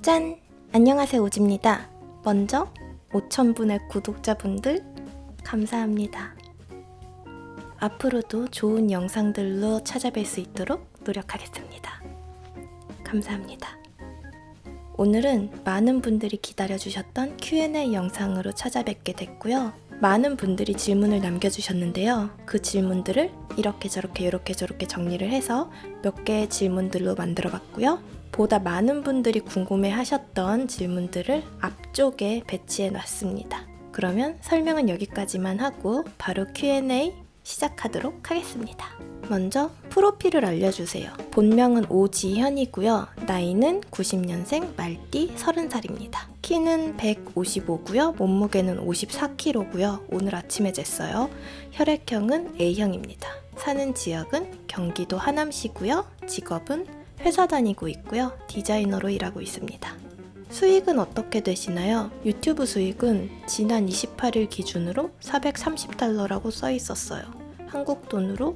짠! 안녕하세요, 오지입니다. 먼저 5,000분의 구독자분들 감사합니다. 앞으로도 좋은 영상들로 찾아뵐 수 있도록 노력하겠습니다. 감사합니다. 오늘은 많은 분들이 기다려주셨던 Q&A 영상으로 찾아뵙게 됐고요. 많은 분들이 질문을 남겨주셨는데요. 그 질문들을 이렇게 저렇게 정리를 해서 몇 개의 질문들로 만들어봤고요. 보다 많은 분들이 궁금해하셨던 질문들을 앞쪽에 배치해 놨습니다. 그러면 설명은 여기까지만 하고 바로 Q&A 시작하도록 하겠습니다. 먼저 프로필을 알려주세요. 본명은 오지현이고요. 나이는 90년생 말띠 30살입니다. 키는 155고요. 몸무게는 54kg고요. 오늘 아침에 쟀어요. 혈액형은 A형입니다. 사는 지역은 경기도 하남시고요. 직업은 회사 다니고 있고요. 디자이너로 일하고 있습니다. 수익은 어떻게 되시나요? 유튜브 수익은 지난 28일 기준으로 430달러라고 써 있었어요. 한국 돈으로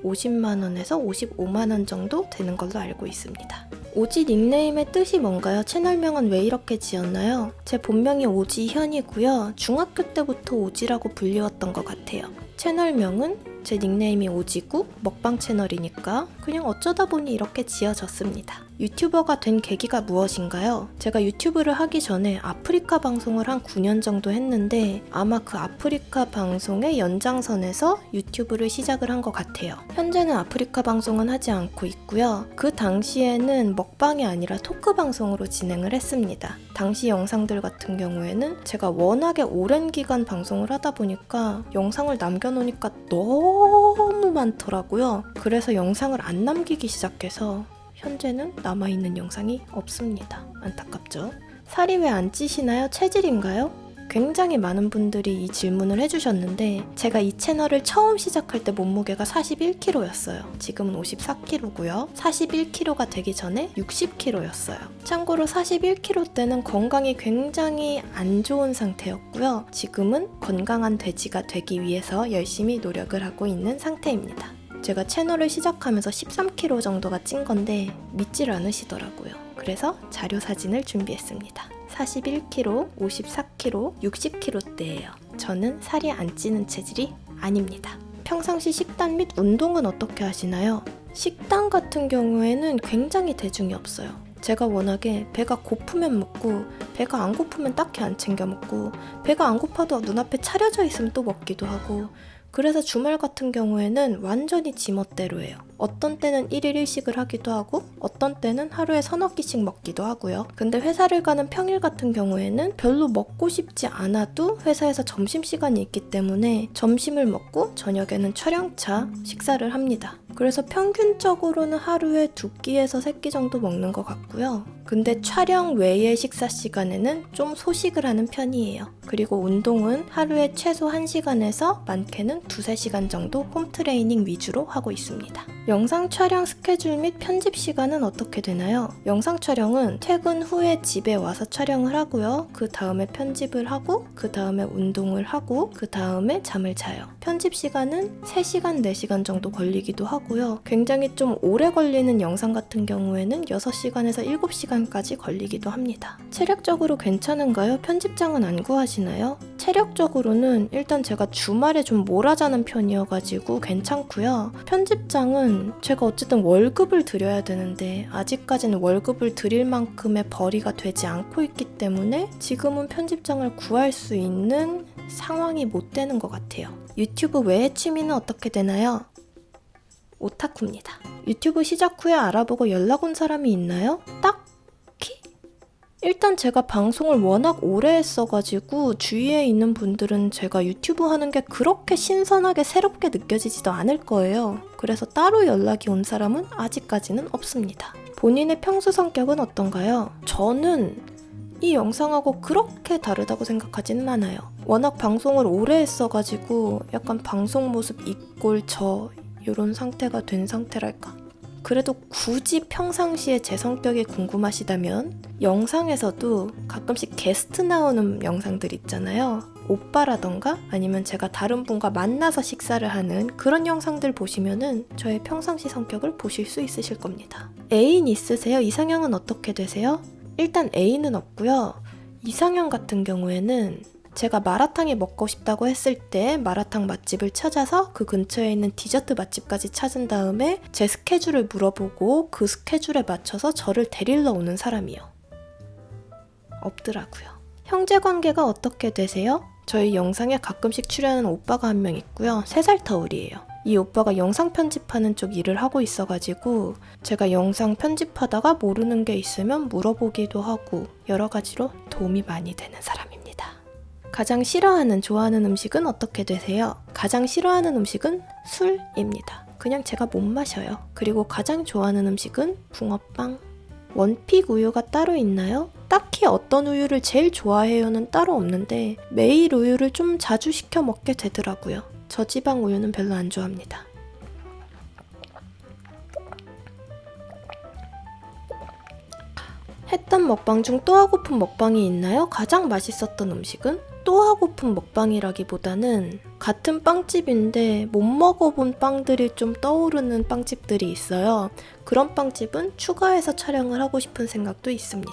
50만원에서 55만원 정도 되는 걸로 알고 있습니다. 오지 닉네임의 뜻이 뭔가요? 채널명은 왜 이렇게 지었나요? 제 본명이 오지현이고요. 중학교 때부터 오지라고 불리웠던 것 같아요. 채널명은 제 닉네임이 오지고 먹방 채널이니까 그냥 어쩌다 보니 이렇게 지어졌습니다. 유튜버가 된 계기가 무엇인가요? 제가 유튜브를 하기 전에 아프리카 방송을 한 9년 정도 했는데 아마 그 아프리카 방송의 연장선에서 유튜브를 시작을 한 것 같아요. 현재는 아프리카 방송은 하지 않고 있고요. 그 당시에는 먹방이 아니라 토크 방송으로 진행을 했습니다. 당시 영상들 같은 경우에는 제가 워낙에 오랜 기간 방송을 하다 보니까 영상을 남겨놓으니까 너무 많더라고요. 그래서 영상을 안 남기기 시작해서 현재는 남아있는 영상이 없습니다. 안타깝죠? 살이 왜 안 찌시나요? 체질인가요? 굉장히 많은 분들이 이 질문을 해주셨는데 제가 이 채널을 처음 시작할 때 몸무게가 41kg였어요. 지금은 54kg고요. 41kg가 되기 전에 60kg였어요. 참고로 41kg 때는 건강이 굉장히 안 좋은 상태였고요. 지금은 건강한 돼지가 되기 위해서 열심히 노력을 하고 있는 상태입니다. 제가 채널을 시작하면서 13kg 정도가 찐 건데 믿질 않으시더라고요. 그래서 자료 사진을 준비했습니다. 41kg, 54kg, 60kg대예요. 저는 살이 안 찌는 체질이 아닙니다. 평상시 식단 및 운동은 어떻게 하시나요? 식단 같은 경우에는 굉장히 대중이 없어요. 제가 워낙에 배가 고프면 먹고 배가 안 고프면 딱히 안 챙겨 먹고 배가 안 고파도 눈앞에 차려져 있으면 또 먹기도 하고 그래서 주말 같은 경우에는 완전히 지멋대로예요. 어떤 때는 1일 1식을 하기도 하고 어떤 때는 하루에 서너 끼씩 먹기도 하고요. 근데 회사를 가는 평일 같은 경우에는 별로 먹고 싶지 않아도 회사에서 점심시간이 있기 때문에 점심을 먹고 저녁에는 촬영차 식사를 합니다. 그래서 평균적으로는 하루에 2끼에서 3끼 정도 먹는 것 같고요. 근데 촬영 외의 식사 시간에는 좀 소식을 하는 편이에요. 그리고 운동은 하루에 최소 1시간에서 많게는 2-3시간 정도 홈트레이닝 위주로 하고 있습니다. 영상 촬영 스케줄 및 편집 시간은 어떻게 되나요? 영상 촬영은 퇴근 후에 집에 와서 촬영을 하고요. 그 다음에 편집을 하고 그 다음에 운동을 하고 그 다음에 잠을 자요. 편집 시간은 3시간, 4시간 정도 걸리기도 하고요. 굉장히 좀 오래 걸리는 영상 같은 경우에는 6시간에서 7시간까지 걸리기도 합니다. 체력적으로 괜찮은가요? 편집장은 안 구하시나요? 체력적으로는 일단 제가 주말에 좀 몰아자는 편이어가지고 괜찮고요. 편집장은 제가 어쨌든 월급을 드려야 되는데 아직까지는 월급을 드릴 만큼의 벌이가 되지 않고 있기 때문에 지금은 편집장을 구할 수 있는 상황이 못 되는 것 같아요. 유튜브 외의 취미는 어떻게 되나요? 오타쿠입니다. 유튜브 시작 후에 알아보고 연락 온 사람이 있나요? 딱히? 일단 제가 방송을 워낙 오래 했어가지고 주위에 있는 분들은 제가 유튜브 하는 게 그렇게 신선하게 새롭게 느껴지지도 않을 거예요. 그래서 따로 연락이 온 사람은 아직까지는 없습니다. 본인의 평소 성격은 어떤가요? 저는 이 영상하고 그렇게 다르다고 생각하지는 않아요. 워낙 방송을 오래 했어가지고 약간 방송 모습 이꼴 저 이런 상태가 된 상태랄까? 그래도 굳이 평상시에 제 성격이 궁금하시다면 영상에서도 가끔씩 게스트 나오는 영상들 있잖아요. 오빠라던가 아니면 제가 다른 분과 만나서 식사를 하는 그런 영상들 보시면은 저의 평상시 성격을 보실 수 있으실 겁니다. 애인 있으세요? 이상형은 어떻게 되세요? 일단 A는 없고요. 이상형 같은 경우에는 제가 마라탕이 먹고 싶다고 했을 때 마라탕 맛집을 찾아서 그 근처에 있는 디저트 맛집까지 찾은 다음에 제 스케줄을 물어보고 그 스케줄에 맞춰서 저를 데리러 오는 사람이요. 없더라고요. 형제 관계가 어떻게 되세요? 저희 영상에 가끔씩 출연하는 오빠가 한 명 있고요. 3살 터울이에요. 이 오빠가 영상 편집하는 쪽 일을 하고 있어가지고 제가 영상 편집하다가 모르는 게 있으면 물어보기도 하고 여러 가지로 도움이 많이 되는 사람입니다. 가장 싫어하는, 좋아하는 음식은 어떻게 되세요? 가장 싫어하는 음식은 술입니다. 그냥 제가 못 마셔요. 그리고 가장 좋아하는 음식은 붕어빵. 원픽 우유가 따로 있나요? 딱히 어떤 우유를 제일 좋아해요는 따로 없는데 매일 우유를 좀 자주 시켜 먹게 되더라고요. 저지방 우유는 별로 안 좋아합니다. 했던 먹방 중 또 하고픈 먹방이 있나요? 가장 맛있었던 음식은? 또 하고픈 먹방이라기보다는 같은 빵집인데 못 먹어본 빵들이 좀 떠오르는 빵집들이 있어요. 그런 빵집은 추가해서 촬영을 하고 싶은 생각도 있습니다.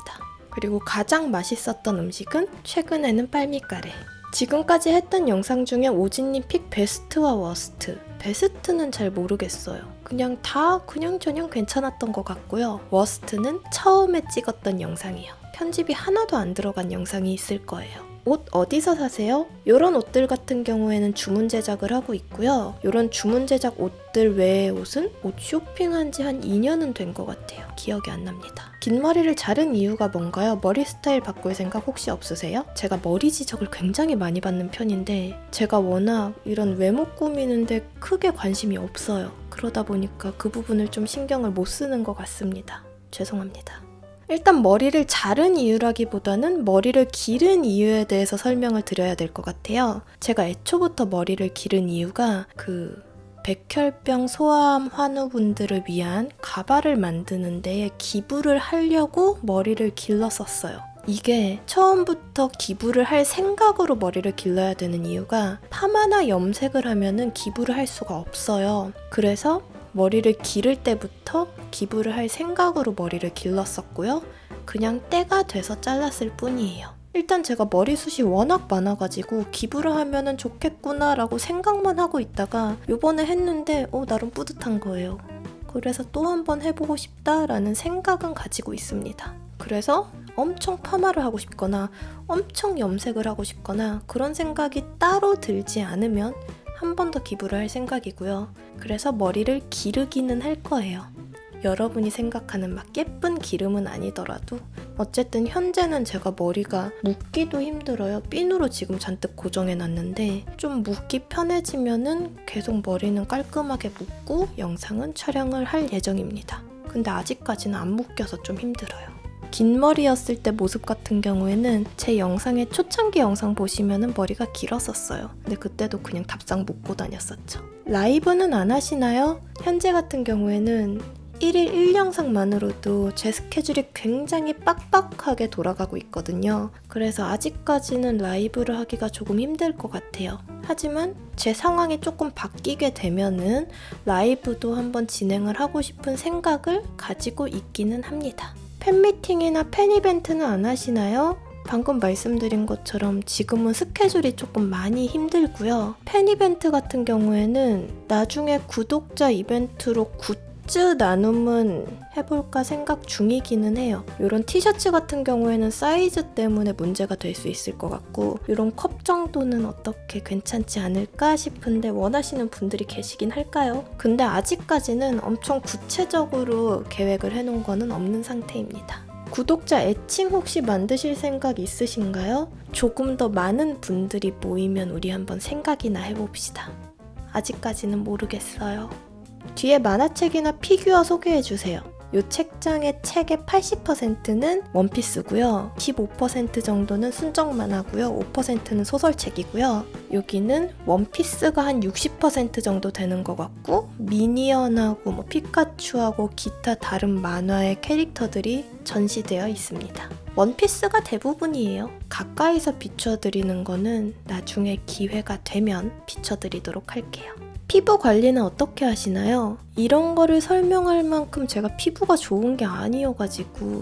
그리고 가장 맛있었던 음식은 최근에는 빨미까레. 지금까지 했던 영상 중에 오진님 픽 베스트와 워스트. 베스트는 잘 모르겠어요. 그냥 다 그냥저냥 괜찮았던 것 같고요. 워스트는 처음에 찍었던 영상이요. 편집이 하나도 안 들어간 영상이 있을 거예요. 옷 어디서 사세요? 이런 옷들 같은 경우에는 주문 제작을 하고 있고요. 이런 주문 제작 옷들 외의 옷은 옷 쇼핑한 지 한 2년은 된 것 같아요. 기억이 안 납니다. 긴 머리를 자른 이유가 뭔가요? 머리 스타일 바꿀 생각 혹시 없으세요? 제가 머리 지적을 굉장히 많이 받는 편인데 제가 워낙 이런 외모 꾸미는데 크게 관심이 없어요. 그러다 보니까 그 부분을 좀 신경을 못 쓰는 것 같습니다. 죄송합니다. 일단 머리를 자른 이유라기보다는 머리를 기른 이유에 대해서 설명을 드려야 될 것 같아요. 제가 애초부터 머리를 기른 이유가 백혈병 소아암 환우분들을 위한 가발을 만드는 데에 기부를 하려고 머리를 길렀었어요. 이게 처음부터 기부를 할 생각으로 머리를 길러야 되는 이유가 파마나 염색을 하면은 기부를 할 수가 없어요. 그래서 머리를 기를 때부터 기부를 할 생각으로 머리를 길렀었고요. 그냥 때가 돼서 잘랐을 뿐이에요. 일단 제가 머리숱이 워낙 많아가지고 기부를 하면은 좋겠구나 라고 생각만 하고 있다가 요번에 했는데 나름 뿌듯한 거예요. 그래서 또 한 번 해보고 싶다라는 생각은 가지고 있습니다. 그래서 엄청 파마를 하고 싶거나 엄청 염색을 하고 싶거나 그런 생각이 따로 들지 않으면 한 번 더 기부를 할 생각이고요. 그래서 머리를 기르기는 할 거예요. 여러분이 생각하는 막 예쁜 기름은 아니더라도 어쨌든 현재는 제가 머리가 묶기도 힘들어요. 핀으로 지금 잔뜩 고정해놨는데 좀 묶기 편해지면은 계속 머리는 깔끔하게 묶고 영상은 촬영을 할 예정입니다. 근데 아직까지는 안 묶여서 좀 힘들어요. 긴 머리였을 때 모습 같은 경우에는 제 영상에 초창기 영상 보시면은 머리가 길었었어요. 근데 그때도 그냥 답상 묶고 다녔었죠. 라이브는 안 하시나요? 현재 같은 경우에는 1일 1영상만으로도 제 스케줄이 굉장히 빡빡하게 돌아가고 있거든요. 그래서 아직까지는 라이브를 하기가 조금 힘들 것 같아요. 하지만 제 상황이 조금 바뀌게 되면은 라이브도 한번 진행을 하고 싶은 생각을 가지고 있기는 합니다. 팬미팅이나 팬이벤트는 안 하시나요? 방금 말씀드린 것처럼 지금은 스케줄이 조금 많이 힘들고요. 팬이벤트 같은 경우에는 나중에 구독자 이벤트로 굿즈 나눔은 해볼까 생각 중이기는 해요. 이런 티셔츠 같은 경우에는 사이즈 때문에 문제가 될 수 있을 것 같고 이런 컵 정도는 어떻게 괜찮지 않을까 싶은데 원하시는 분들이 계시긴 할까요? 근데 아직까지는 엄청 구체적으로 계획을 해놓은 거는 없는 상태입니다. 구독자 애칭 혹시 만드실 생각 있으신가요? 조금 더 많은 분들이 모이면 우리 한번 생각이나 해봅시다. 아직까지는 모르겠어요. 뒤에 만화책이나 피규어 소개해주세요. 이 책장의 책의 80%는 원피스고요. 15% 정도는 순정 만화고요. 5%는 소설책이고요. 여기는 원피스가 한 60% 정도 되는 것 같고 미니언하고 피카츄하고 기타 다른 만화의 캐릭터들이 전시되어 있습니다. 원피스가 대부분이에요. 가까이서 비춰드리는 거는 나중에 기회가 되면 비춰드리도록 할게요. 피부 관리는 어떻게 하시나요? 이런 거를 설명할 만큼 제가 피부가 좋은 게 아니어가지고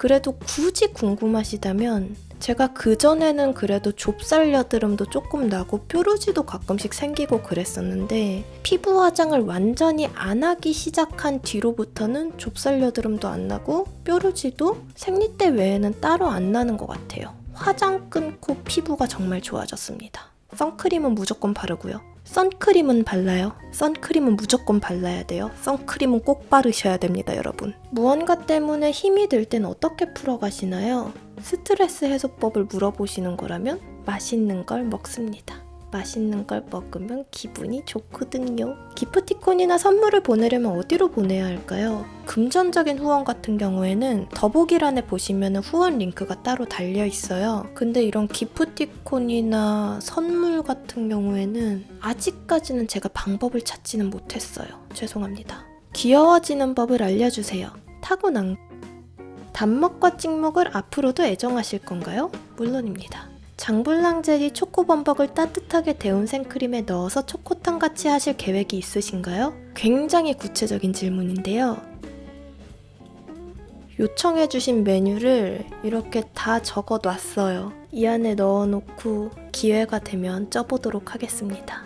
그래도 굳이 궁금하시다면 제가 그전에는 그래도 좁쌀 여드름도 조금 나고 뾰루지도 가끔씩 생기고 그랬었는데 피부 화장을 완전히 안 하기 시작한 뒤로부터는 좁쌀 여드름도 안 나고 뾰루지도 생리 때 외에는 따로 안 나는 것 같아요. 화장 끊고 피부가 정말 좋아졌습니다. 선크림은 무조건 바르고요. 선크림은 발라요. 선크림은 무조건 발라야 돼요. 선크림은 꼭 바르셔야 됩니다, 여러분. 무언가 때문에 힘이 들 땐 어떻게 풀어가시나요? 스트레스 해소법을 물어보시는 거라면 맛있는 걸 먹습니다. 맛있는 걸 먹으면 기분이 좋거든요. 기프티콘이나 선물을 보내려면 어디로 보내야 할까요? 금전적인 후원 같은 경우에는 더보기란에 보시면 후원 링크가 따로 달려 있어요. 근데 이런 기프티콘이나 선물 같은 경우에는 아직까지는 제가 방법을 찾지는 못했어요. 죄송합니다. 귀여워지는 법을 알려주세요. 타고난 단먹과 찍먹을 앞으로도 애정하실 건가요? 물론입니다. 장블랑 젤리 초코범벅을 따뜻하게 데운 생크림에 넣어서 초코탕 같이 하실 계획이 있으신가요? 굉장히 구체적인 질문인데요. 요청해주신 메뉴를 이렇게 다 적어놨어요. 이 안에 넣어놓고 기회가 되면 쪄보도록 하겠습니다.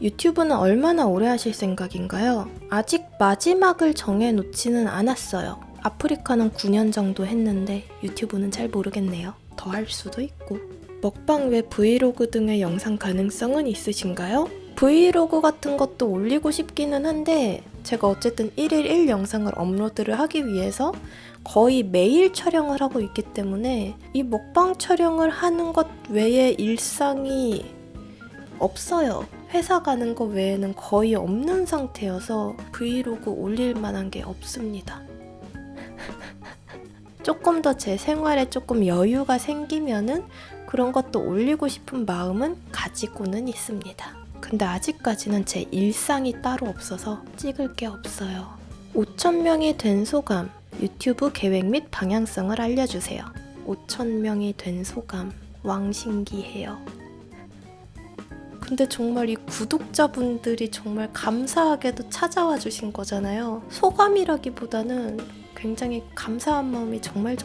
유튜브는 얼마나 오래 하실 생각인가요? 아직 마지막을 정해놓지는 않았어요. 아프리카는 9년 정도 했는데 유튜브는 잘 모르겠네요. 더 할 수도 있고. 먹방 외 브이로그 등의 영상 가능성은 있으신가요? 브이로그 같은 것도 올리고 싶기는 한데 제가 어쨌든 1일 1영상을 업로드를 하기 위해서 거의 매일 촬영을 하고 있기 때문에 이 먹방 촬영을 하는 것 외에 일상이 없어요. 회사 가는 거 외에는 거의 없는 상태여서 브이로그 올릴 만한 게 없습니다. 조금 더 제 생활에 조금 여유가 생기면은 그런 것도 올리고 싶은 마음은 가지고는 있습니다. 근데 아직까지는 제 일상이 따로 없어서 찍을 게 없어요. 5,000명이 된 소감, 유튜브 계획 및 방향성을 알려주세요. 5,000명이 된 소감, 왕신기해요. 근데 정말 이 구독자분들이 정말 감사하게도 찾아와 주신 거잖아요. 소감이라기보다는 굉장히 감사한 마음이 정말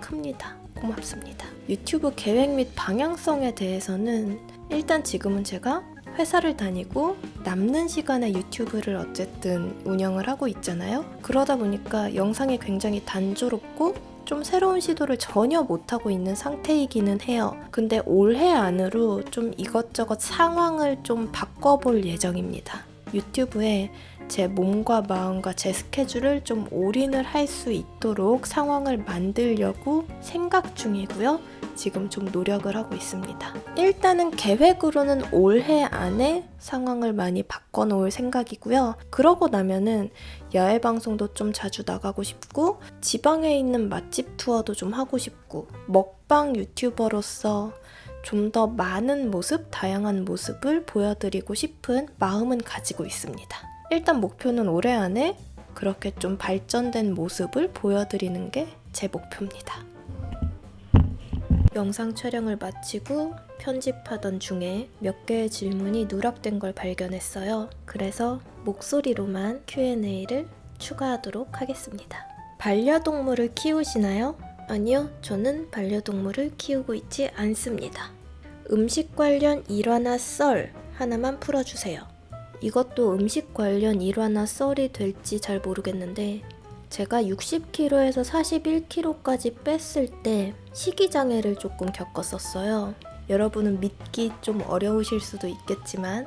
큽니다. 고맙습니다. 유튜브 계획 및 방향성에 대해서는 일단 지금은 제가 회사를 다니고 남는 시간에 유튜브를 어쨌든 운영을 하고 있잖아요. 그러다 보니까 영상이 굉장히 단조롭고 좀 새로운 시도를 전혀 못하고 있는 상태이기는 해요. 근데 올해 안으로 좀 이것저것 상황을 좀 바꿔볼 예정입니다. 유튜브에 제 몸과 마음과 제 스케줄을 좀 올인을 할 수 있도록 상황을 만들려고 생각 중이고요. 지금 좀 노력을 하고 있습니다. 일단은 계획으로는 올해 안에 상황을 많이 바꿔놓을 생각이고요. 그러고 나면은 야외 방송도 좀 자주 나가고 싶고 지방에 있는 맛집 투어도 좀 하고 싶고 먹방 유튜버로서 좀 더 많은 모습, 다양한 모습을 보여드리고 싶은 마음은 가지고 있습니다. 일단 목표는 올해 안에 그렇게 좀 발전된 모습을 보여드리는 게 제 목표입니다. 영상 촬영을 마치고 편집하던 중에 몇 개의 질문이 누락된 걸 발견했어요. 그래서 목소리로만 Q&A를 추가하도록 하겠습니다. 반려동물을 키우시나요? 아니요, 저는 반려동물을 키우고 있지 않습니다. 음식 관련 일화나 썰 하나만 풀어주세요. 이것도 음식 관련 일화나 썰이 될지 잘 모르겠는데 제가 60kg에서 41kg까지 뺐을 때 식이장애를 조금 겪었었어요. 여러분은 믿기 좀 어려우실 수도 있겠지만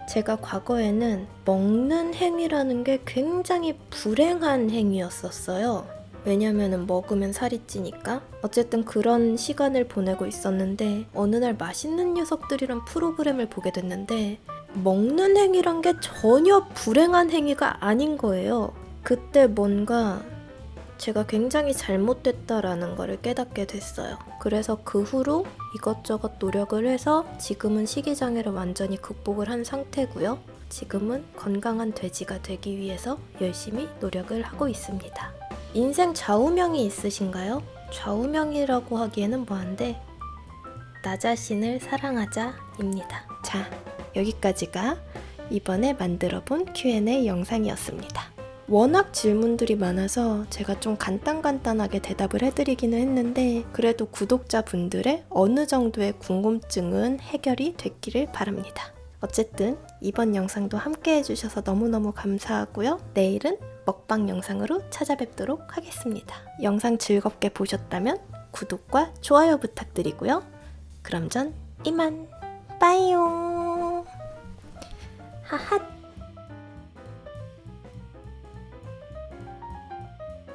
제가 과거에는 먹는 행위라는 게 굉장히 불행한 행위였었어요. 왜냐면은 먹으면 살이 찌니까. 어쨌든 그런 시간을 보내고 있었는데 어느 날 맛있는 녀석들이란 프로그램을 보게 됐는데 먹는 행위란 게 전혀 불행한 행위가 아닌 거예요. 그때 뭔가 제가 굉장히 잘못됐다라는 거를 깨닫게 됐어요. 그래서 그 후로 이것저것 노력을 해서 지금은 식이장애를 완전히 극복을 한 상태고요. 지금은 건강한 돼지가 되기 위해서 열심히 노력을 하고 있습니다. 인생 좌우명이 있으신가요? 좌우명이라고 하기에는 뭐한데 나 자신을 사랑하자입니다. 자, 여기까지가 이번에 만들어본 Q&A 영상이었습니다. 워낙 질문들이 많아서 제가 좀 간단하게 대답을 해드리기는 했는데 그래도 구독자분들의 어느 정도의 궁금증은 해결이 됐기를 바랍니다. 어쨌든 이번 영상도 함께 해주셔서 너무너무 감사하고요. 내일은 먹방 영상으로 찾아뵙도록 하겠습니다. 영상 즐겁게 보셨다면 구독과 좋아요 부탁드리고요. 그럼 전 이만 빠이용. 하핫.